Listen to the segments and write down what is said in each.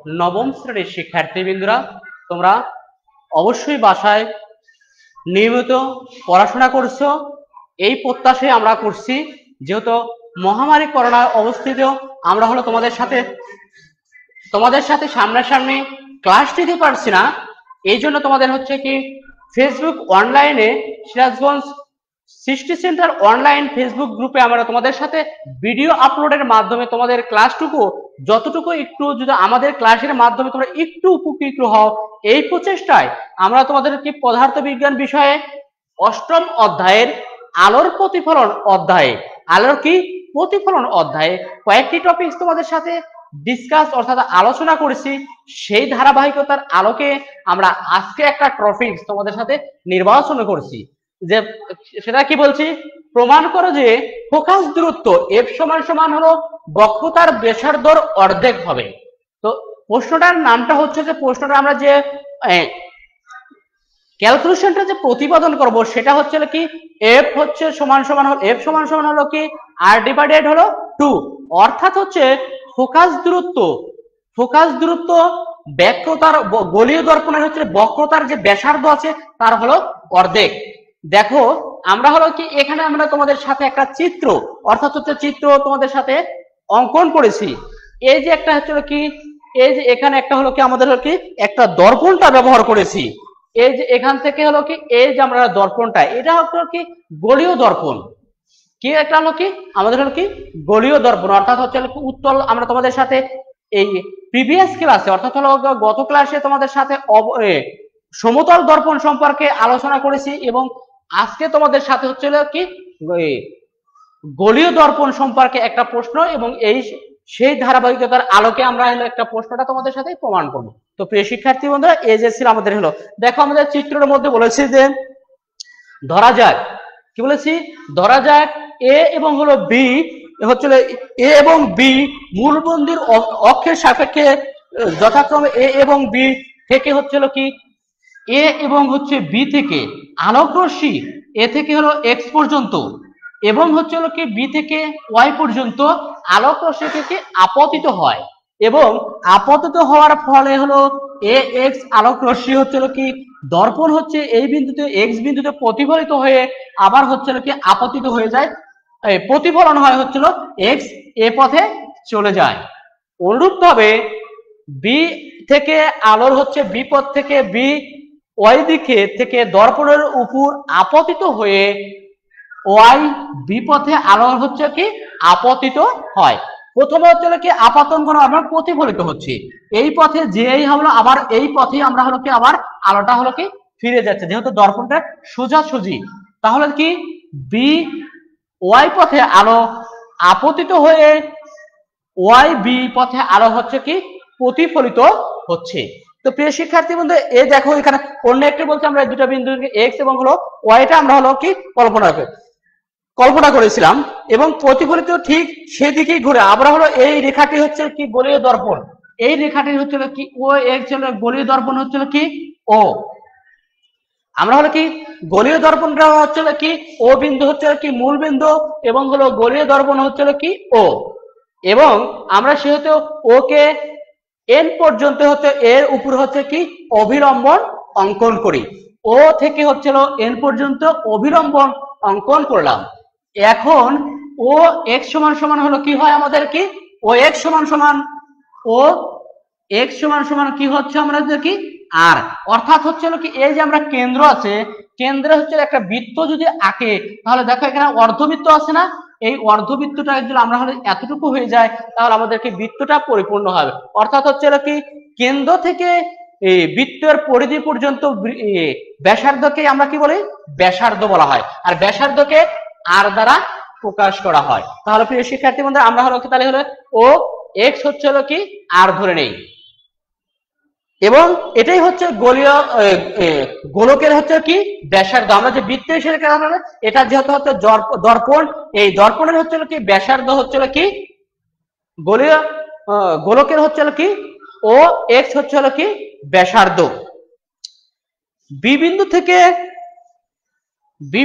নবম শ্রেণীর শিক্ষার্থীবৃন্দরা, তোমরা অবশ্যই বাসায় নিয়মিত পড়াশোনা করছো এই প্রত্যাশায় আমরা করছি। যেহেতু মহামারী করোনার অবস্থিতেও আমরা হলো তোমাদের সাথে সামনাসামনি ক্লাস নিতে পারছি না, এই জন্য তোমাদের হচ্ছে কি ফেসবুক অনলাইনে সিরাজগঞ্জ সৃষ্টি সেন্টার অনলাইন ফেসবুক গ্রুপে আমরা তোমাদের সাথে ভিডিও আপলোডের মাধ্যমে তোমাদের ক্লাসটুকু যতটুকু একটু যদি আমাদের ক্লাসের মাধ্যমে তোমরা একটু উপকৃত হও, এই প্রচেষ্টায় আমরা তোমাদেরকে পদার্থ বিজ্ঞান বিষয়ে অষ্টম অধ্যায়ের আলোর প্রতিফলন অধ্যায়ে কয়েকটি টপিক তোমাদের সাথে ডিসকাস অর্থাৎ আলোচনা করেছি। সেই ধারাবাহিকতার আলোকে আমরা আজকে একটা টপিক তোমাদের সাথে নির্বাচন করছি, যে সেটা কি বলছি, প্রমাণ করো যে ফোকাস দূরত্ব এফ সমান সমান হলো বক্রতার ব্যাসার্ধর অর্ধেক হবে। তো প্রশ্নটার নামটা হচ্ছে যে প্রশ্নটা আমরা যে ক্যালকুলেশনটা যে প্রতিপাদন করব সেটা হচ্ছে কি এফ হচ্ছে সমান সমান হলো কি আর ডিভাইডেড হলো 2, অর্থাৎ হচ্ছে ফোকাস দূরত্ব বক্রতার গোলীয় দর্পণের হচ্ছে বক্রতার যে ব্যাসার্ধ আছে তার হলো অর্ধেক। দেখো আমরা হলো কি এখানে আমরা তোমাদের সাথে একটা চিত্র অর্থাৎ হচ্ছে চিত্র তোমাদের সাথে অঙ্কন করেছি। এই যে একটা হচ্ছে কি, এই যে এখানে একটা হলো কি আমাদের হলো কি একটা দর্পণটা ব্যবহার করেছি। এই যে এখান থেকে হলো কি এই যে আমরা দর্পণটা, এটা হলো কি গোলীয় দর্পণ, কি একটা হলো কি আমাদের হলো কি গোলীয় দর্পণ, অর্থাৎ হচ্ছে উত্তল। আমরা তোমাদের সাথে এই প্রিভিয়াস ক্লাসে অর্থাৎ হলো গত ক্লাসে তোমাদের সাথে সমতল দর্পণ সম্পর্কে আলোচনা করেছি এবং আজকে তোমাদের সাথে হচ্ছে কি গোলীয় দর্পণ সম্পর্কে একটা প্রশ্ন এবং সেই ধারাবাহিকতার আলোকে আমরা হলো একটা প্রশ্নটা তোমাদের সাথে প্রমাণ করবো। তো প্রিয় শিক্ষার্থী বন্ধুরা, এই যে ছিল আমাদের হলো, দেখো আমাদের চিত্রের মধ্যে বলেছি যে ধরা যাক কি বলেছি, ধরা যাক এ এবং হলো বি হচ্ছে এ এবং বি মূলবিন্দুর অক্ষের সাপেক্ষে যথাক্রমে এ এবং বি থেকে হচ্ছিল কি এ এবং হচ্ছে বি থেকে আলোক রশ্মি এ থেকে হলো এক্স পর্যন্ত এবং হচ্ছে হলো কি বি থেকে ওয়াই পর্যন্ত আলোক রশ্মি থেকে আপতিত হয় এবং আপতিত হওয়ার ফলে হলো এ এক্স আলোক রশ্মি হচ্ছে কি দর্পণ হচ্ছে এই বিন্দুতে এক্স বিন্দুতে প্রতিফলিত হয়ে আবার হচ্ছে কি আপতিত হয়ে যায়, প্রতিফলন হয় হচ্ছিল এক্স এ পথে চলে যায়। অনুরূপভাবে বি থেকে আলোর হচ্ছে বি পথ থেকে বি ওয়াই দিকে থেকে দর্পণের উপর আপতিত হয়ে ওয়াই বি পথে আলোর হচ্ছে কি আপতিত হয়। প্রথমে হচ্ছে কি আপাতন কোণ আমরা প্রতিফলিত হচ্ছে এই পথে যেই হলো আবার এই পথে আমরা হলো কি আবার আলোটা হলো কি ফিরে যাচ্ছে, যেহেতু দর্পণটা সোজাসুজি। তাহলে কি বি ওয়াই পথে আলো আপতিত হয়ে ওয়াই বি পথে আলো হচ্ছে কি প্রতিফলিত হচ্ছে। তো প্রিয় শিক্ষার্থী বন্ধু, এই দেখো এখানে অন্য একটি বলতে আমরা দুটো বিন্দু এক্স এবং হলো ওয়াইটা আমরা হলো কি কল্পনা করেছিলাম এবং প্রতিফলিত ঠিক সেদিকেই ঘুরে আমরা হলো এই রেখাটি হচ্ছে কি গোলীয় দর্পণ, এই রেখাটি হচ্ছিল কি ও এক্স হলো গোলীয় দর্পণ হচ্ছিল কি ও, আমরা হলো কি গোলীয় দর্পণটা হচ্ছিল কি ও বিন্দু হচ্ছে কি মূল বিন্দু এবং হলো গোলীয় দর্পণ হচ্ছিল কি ও, এবং আমরা সেহেতু ওকে এন পর্যন্ত হচ্ছে এর উপর হচ্ছে কি অভিলম্বন অঙ্কন করি, ও থেকে হচ্ছিল এন পর্যন্ত অভিলম্বন অঙ্কন করলাম। এখন ও এক্স সমান সমান হলো কি হয় আমাদের কি ও এক্স সমান সমান কি হচ্ছে আমাদের কি আর, অর্থাৎ হচ্ছে কি এই যে আমরা কেন্দ্র আছে কেন্দ্রে হচ্ছে একটা বৃত্ত যদি আঁকে তাহলে দেখো এখানে অর্ধবৃত্ত আছে না, এই অর্ধবৃত্তটা যদি আমরা হলে এতটুকু হয়ে যায় তাহলে আমাদেরকে বৃত্তটা পরিপূর্ণ হবে। অর্থাৎ হচ্ছে কি কেন্দ্র থেকে এই বৃত্তের পরিধি পর্যন্ত ব্যাসার্ধকে আমরা কি বলি ব্যাসার্ধ বলা হয়, আর ব্যাসার্ধকে আর দ্বারা প্রকাশ করা হয়। তাহলে প্রিয় শিক্ষার্থী বন্ধুরা আমরা হলো তাহলে হলো ও এক্স হচ্ছে কি আর ধরে নেই এবং এটাই হচ্ছে গোলকের হচ্ছে কি ব্যাসার্ধ। আমরা যে বৃত্ত হিসেবে এটা যেহেতু হচ্ছে দর্পণ, এই দর্পণের হচ্ছে কি ব্যাসার্ধ হচ্ছে কি গোলকের হচ্ছে কি ও এক্স হচ্ছে কি ব্যাসার্ধ। বি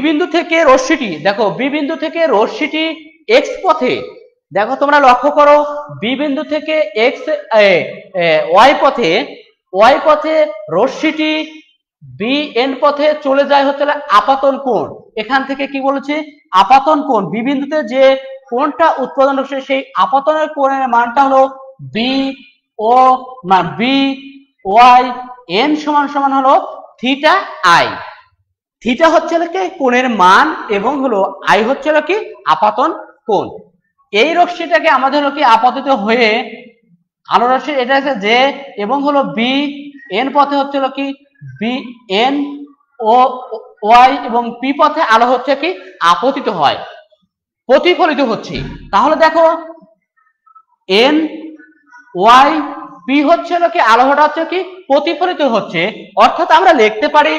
বিন্দু থেকে রশ্মিটি দেখো বি বিন্দু থেকে রশ্মিটি এক্স পথে দেখো তোমরা লক্ষ্য করো বি বিন্দু থেকে এক্স ওয়াই পথে রশ্মিটি বি এন পথে চলে যায় হচ্ছে আপাতন কোণ। এখান থেকে কি বলেছে, আপাতন কোণ বি বিন্দুতে যে কোণটা উৎপাদন হচ্ছে সেই আপাতনের কোণের মানটা হলো বি ও বি ওয়াই এন সমান সমান হলো থিটা আই। থিটা হচ্ছে কি কোণের মান এবং হলো আই হচ্ছে কি আপাতন কোণ। এই রশ্মিটাকে আমাদের হলো কি আপতিত হয়ে আলো রশ্মি এটা হচ্ছে যে এবং হলো বি এন পথে হচ্ছে কি বি এন ও ওয়াই এবং পি পথে আলো হচ্ছে কি আপতিত হয়, প্রতিফলিত হচ্ছে। তাহলে দেখো এন ওয়াই পি হচ্ছে কি আলোটা হচ্ছে কি প্রতিফলিত হচ্ছে। অর্থাৎ আমরা লিখতে পারি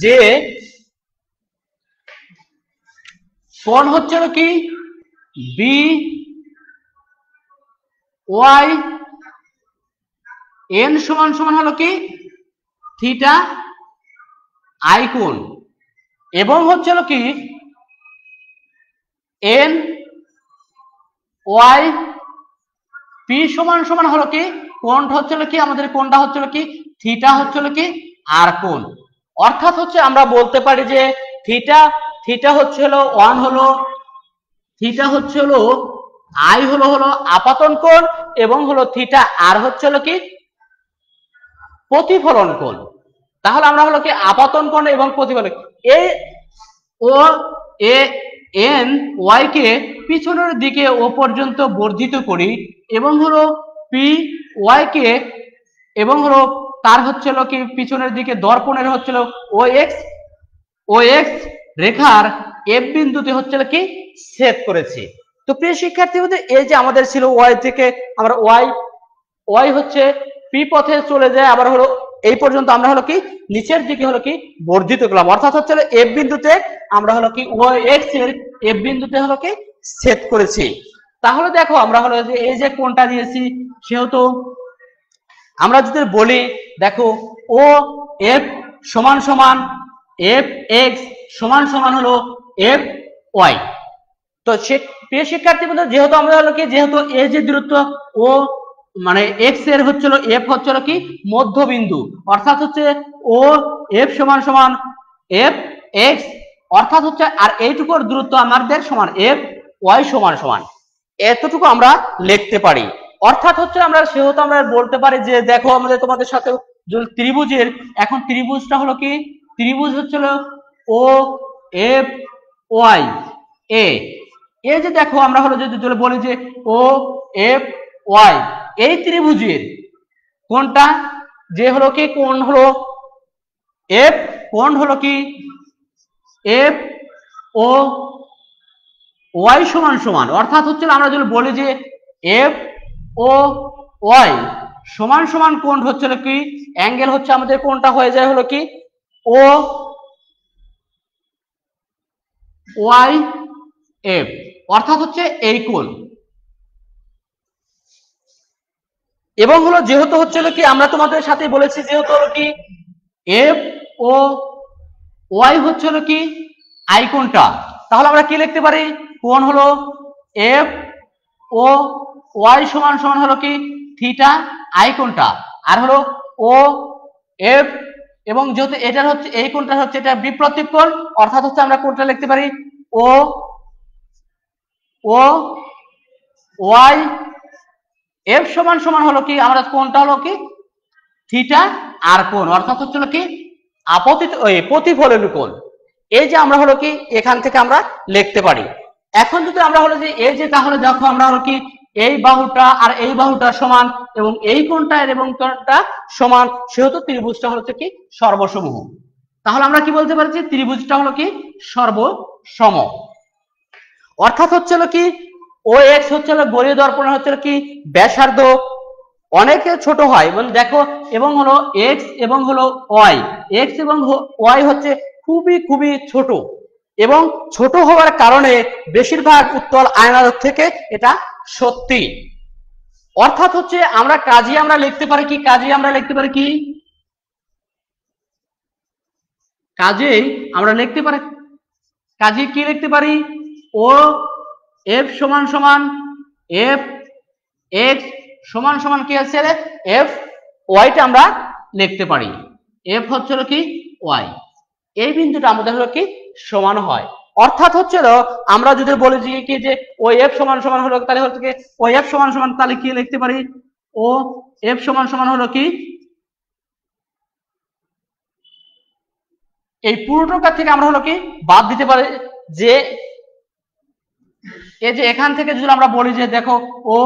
যে কোণ হচ্ছে কি বি ওয়াই এন সমান সমান হলো কি থিটা আই কোণ এবং হচ্ছে কি এন ওয়াই পি সমান সমান হলো কি কোণটা হচ্ছে কি আমাদের কোণটা হচ্ছে কি থিটা হচ্ছে কি আর কোণ। অর্থাৎ হচ্ছে আমরা বলতে পারি যে থিটা হচ্ছে হলো ওয়ান হলো থিটা হচ্ছে হলো আই হলো আপাতন কোণ এবং হলো থিটা আর হচ্ছে হলো কি প্রতিফলন কোণ। তাহলে আমরা হলো কি আপাতন কোণ এবং প্রতিফলন এই ও এ এন ওয়াই কে পিছনের দিকে ও পর্যন্ত বর্ধিত করি এবং হলো পি ওয়াই কে এবং হলো তার হচ্ছে কি পিছনের দিকে দর্পণের হচ্ছে ও এক্স রেখার এফ বিন্দুতে হচ্ছে কি ছেদ করেছি। তো প্রিয় শিক্ষার্থী বন্ধু, এই যে আমাদের ছিল ওয়াই থেকে আমরা ওয়াই হচ্ছে পি পথে চলে যায়, আবার হলো এই পর্যন্ত আমরা হলো কি নিচের দিকে হলো কি বর্ধিত করলাম। অর্থাৎ হচ্ছে এফ বিন্দুতে আমরা হলো কি ওয়াই এক্স এর এফ বিন্দুতে হলো কি ছেদ করেছি। তাহলে দেখো আমরা হলো যে এই যে কোণটা দিয়েছি সেহেতু আমরা যদি বলি দেখো ও এফ সমান সমান এফ এক্স সমান সমান হলো এফ ওয়াই। তো সে প্রিয় শিক্ষার্থী বন্ধু, যেহেতু আমরা হলো কি যেহেতু এই যে দূরত্ব ও মানে এক্স এর হচ্ছিল এফ হচ্ছিল কি মধ্যবিন্দু, অর্থাৎ হচ্ছে ও এফ সমান সমান এফ এক্স, অর্থাৎ হচ্ছে আর এইটুকুর দূরত্ব আমাদের সমান এফ ওয়াই সমান সমান এতটুকু আমরা লিখতে পারি। অর্থাৎ হচ্ছে আমরা সেহেতু আমরা বলতে পারি যে দেখো আমাদের তোমাদের সাথে ত্রিভুজের এখন ত্রিভুজটা হলো কি ত্রিভুজ হচ্ছিল ও এফ ওয়াই এ এই যে দেখো আমরা হলো যদি বলি যে ও এফ ওয়াই এই ত্রিভুজের কোনটা যে হলো কি কোণ হলো এফ কোণ হলো কি এফ ও ওয়াই সমান সমান, অর্থাৎ হচ্ছে আমরা যদি বলি যে এফ ও ওয়াই সমান সমান কোণ হচ্ছে কি অ্যাঙ্গেল হচ্ছে আমাদের কোণটা হয়ে যায় হলো কি ও ওয়াই এফ, অর্থাৎ হচ্ছে এই কোণ। এবং হলো যেহেতু হচ্ছে কি আমরা তোমাদের সাথে বলেছি যেহেতু হলো কি এফ ও ওয়াই হচ্ছে হলো কি আই কোণটা, তাহলে আমরা কি লিখতে পারি কোণ হলো এফ ও ওয়াই সমান সমান হলো কি থিটা আই কোণটা আর হলো ও এফ এবং যেহেতু এটার হচ্ছে এই কোণটা হচ্ছে এটা বিপ্লব কোণ, অর্থাৎ হচ্ছে আমরা কোণটা লিখতে পারি ও ও ওয়াই এফ সমান সমান হলো কি আমরা কোণটা হলো কি থিটা আর কোণ, অর্থাৎ হচ্ছে কি আপতিত প্রতিফলন কোণ। এই যে আমরা হলো কি এখান থেকে আমরা লিখতে পারি। এখন যদি আমরা হলো যে এই যে তাহলে দেখো আমরা হলো কি এই বাহুটা আর এই বাহুটা সমান এবং এই কোণটা এবং কোণটা সমান, সেহেতু ত্রিভুজটা হচ্ছে কি সর্বসমূহ। তাহলে আমরা কি বলতে পারি যে ত্রিভুজটা হলো কি সর্বসম। অর্থাৎ হচ্ছে কি ও এক্স হচ্ছে গোলীয় দর্পণ হচ্ছে কি ব্যাসার্ধ অনেকে ছোট হয় এবং দেখো এবং হলো এক্স এবং হলো ওয়াই এক্স এবং ওয়াই হচ্ছে খুবই খুবই ছোট এবং ছোট হওয়ার কারণে বেশিরভাগ উত্তল আয়নার থেকে এটা সত্যি। অর্থাৎ হচ্ছে আমরা কাজী আমরা লিখতে পারি কি কাজেই আমরা লিখতে পারি কি লিখতে পারি ও এফ সমান সমান এফ এক্স সমান সমান কি আছে এফ ওয়াইটা আমরা লিখতে পারি। এফ হচ্ছে কি ওয়াই, এই বিন্দুটা আমাদের হলো কি সমান হয়। অর্থাৎ হচ্ছিল আমরা যদি বলি যে কি যে ও এফ সমান সমান হলো তাহলে হচ্ছে কি ও এফ সমান সমান তাহলে কি লিখতে পারি ও এফ সমান সমান হলো কি এই পুরোটা থেকে আমরা হলো কি বাদ দিতে পারি যে এই যে এখান থেকে যদি আমরা বলি যে দেখো ও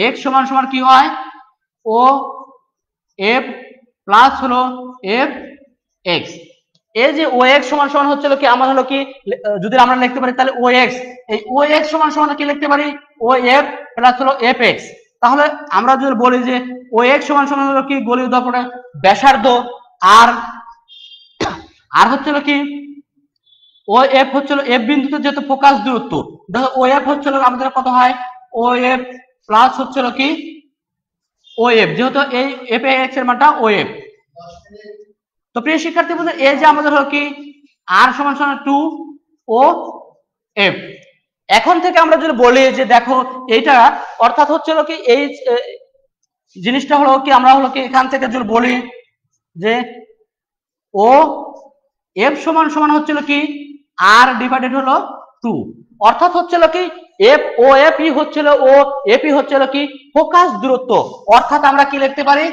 এক্স সমান সমান কি হয় ও এফ প্লাস হলো এফ এক্স, এই যে ও এক্স সমান সমান হচ্ছিল কি আমার হলো কি যদি আমরা লিখতে পারি তাহলে ও এক্স, এই ও এক্স সমান সমান কি লিখতে পারি ও এফ প্লাস হলো এফ এক্স। তাহলে আমরা যদি বলি যে ও এক্স সমান সমান হলো কি গোলীয় দর্পণের ব্যাসার্ধ আর আর হচ্ছিল কি ও এফ হচ্ছিল এফ বিন্দুতে যেহেতু ফোকাস দূরত্ব, দেখো ও এফ হচ্ছিল আমাদের কত হয় ও এফ প্লাস হচ্ছিল কি ও এফ, যেহেতু এই এফ এক্স এর মানটা ও এফ। তো প্রিয় শিক্ষার্থী বন্ধু এই যে আমাদের হলো কি আর সমান সমান 2 ও এফ। এখন থেকে আমরা যদি বলি যে দেখো এইটা অর্থাৎ হচ্ছিল কি এই জিনিসটা হলো কি আমরা হলো কি এখান থেকে যদি বলি যে ও এফ সমান সমান হচ্ছিল কি আর ডিভাইডেড হলো 2, অর্থাৎ হচ্ছিল কি এফ ও এফ ই হচ্ছিল ও এফ ই হচ্ছিল কি ফোকাস দূরত্ব। অর্থাৎ আমরা কি লিখতে পারি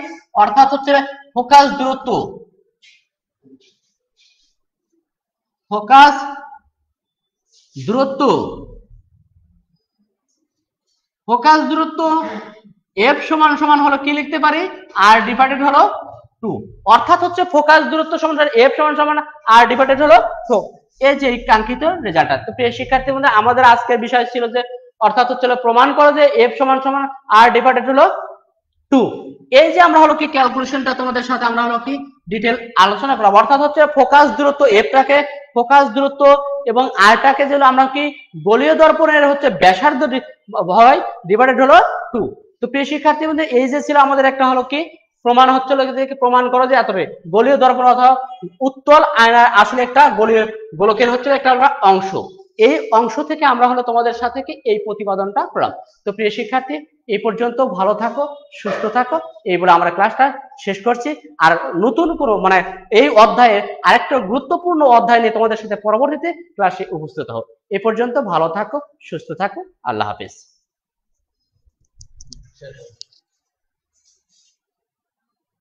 অর্থাৎ হচ্ছে ফোকাস দূরত্ব, ফোকাস দূরত্ব ফোকাস দূরত্ব এফ সমান সমান হলো কি লিখতে পারি আর ডিভাইডেড হলো 2, অর্থাৎ হচ্ছে ফোকাস দূরত্ব সমান এফ সমান সমান আর ডিভাইডেড হলো 4। এই যে কাঙ্ক্ষিত রেজাল্টটা। তো প্রিয় শিক্ষার্থী বন্ধু আমাদের আজকের বিষয় ছিল যে অর্থাৎ হচ্ছে প্রমাণ করো যে এফ সমান সমান আর ডিভাইডেড হলো 2। এই যে আমরা হলো কি ক্যালকুলেশনটা তোমাদের সাথে আমরা হলো কি ডিটেল আলোচনা করব, অর্থাৎ হচ্ছে ফোকাস দূরত্ব এফটাকে ফোকাস দূরত্ব এবং আরটাকে যেন আমরা কি গোলীয় দর্পণের হচ্ছে ব্যাসার্ধ হয় ডিভাইডেড হলো 2। তো প্রিয় শিক্ষার্থী বন্ধু এই যে ছিল আমাদের একটা হলো কি প্রমাণ হচ্ছিল যে প্রমাণ করো যে এতটা গোলীয় দর্পণ অথবা উত্তল আয়নার আসলে একটা গোলীয় গোলকের হচ্ছে একটা অংশ, এই অংশ থেকে আমরা হলো তোমাদের সাথে কি এই প্রতিপাদনটা করলাম। তো প্রিয় শিক্ষার্থী এই পর্যন্ত ভালো থাকো সুস্থ থাকো এই বলে আমরা ক্লাসটা শেষ করছি। আর নতুন কোনো মানে এই অধ্যায়ে আরেকটা গুরুত্বপূর্ণ অধ্যায় নিয়ে তোমাদের সাথে পরবর্তীতে ক্লাসে উপস্থিত হও। এই পর্যন্ত ভালো থাকো সুস্থ থাকো, আল্লাহ হাফেজ।